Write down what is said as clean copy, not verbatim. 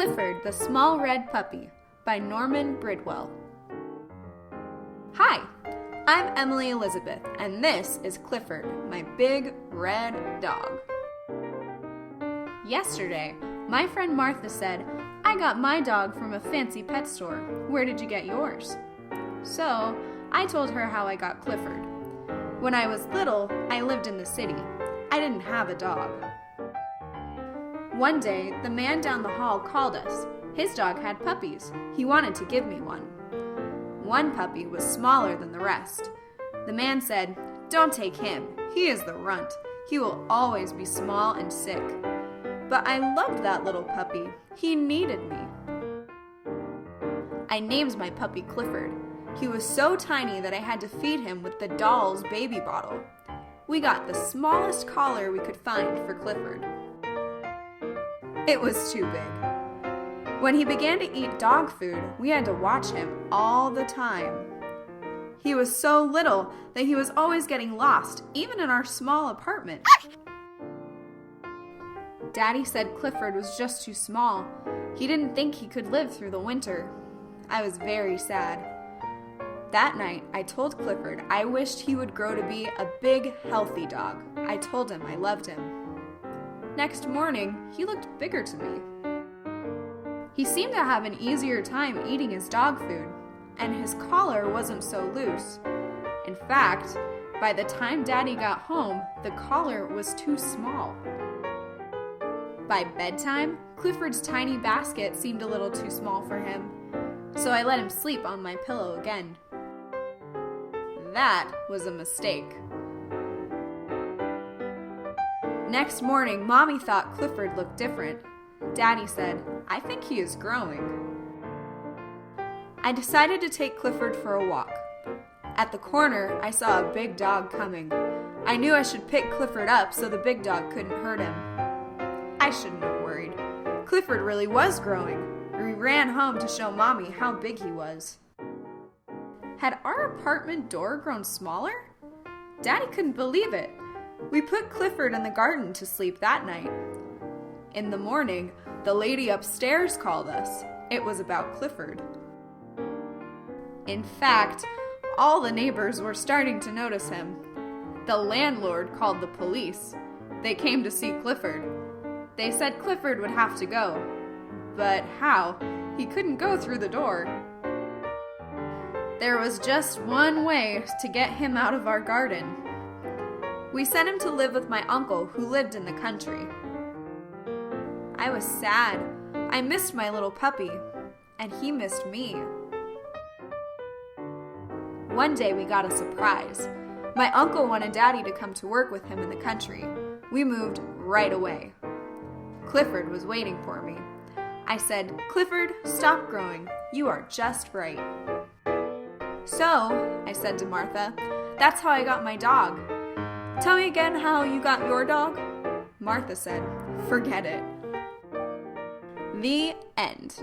Clifford, the Small Red Puppy by Norman Bridwell. Hi, I'm Emily Elizabeth, and this is Clifford, my big red dog. Yesterday, my friend Martha said, "I got my dog from a fancy pet store. Where did you get yours?" So, I told her how I got Clifford. When I was little, I lived in the city. I didn't have a dog. One day, the man down the hall called us. His dog had puppies. He wanted to give me one. One puppy was smaller than the rest. The man said, "Don't take him. He is the runt. He will always be small and sick." But I loved that little puppy. He needed me. I named my puppy Clifford. He was so tiny that I had to feed him with the doll's baby bottle. We got the smallest collar we could find for Clifford. It was too big. When he began to eat dog food, we had to watch him all the time. He was so little that he was always getting lost, even in our small apartment. Daddy said Clifford was just too small. He didn't think he could live through the winter. I was very sad. That night, I told Clifford I wished he would grow to be a big, healthy dog. I told him I loved him. Next morning, he looked bigger to me. He seemed to have an easier time eating his dog food, and his collar wasn't so loose. In fact, by the time Daddy got home, the collar was too small. By bedtime, Clifford's tiny basket seemed a little too small for him, so I let him sleep on my pillow again. That was a mistake. Next morning, Mommy thought Clifford looked different. Daddy said, "I think he is growing." I decided to take Clifford for a walk. At the corner, I saw a big dog coming. I knew I should pick Clifford up so the big dog couldn't hurt him. I shouldn't have worried. Clifford really was growing. We ran home to show Mommy how big he was. Had our apartment door grown smaller? Daddy couldn't believe it. We put Clifford in the garden to sleep that night. In the morning, the lady upstairs called us. It was about Clifford. In fact, all the neighbors were starting to notice him. The landlord called the police. They came to see Clifford. They said Clifford would have to go. But how? He couldn't go through the door. There was just one way to get him out of our garden. We sent him to live with my uncle who lived in the country. I was sad. I missed my little puppy, and he missed me. One day we got a surprise. My uncle wanted Daddy to come to work with him in the country. We moved right away. Clifford was waiting for me. I said, "Clifford, stop growing. You are just right." "So," I said to Martha, "that's how I got my dog." "Tell me again how you got your dog." Martha said, "Forget it." The end.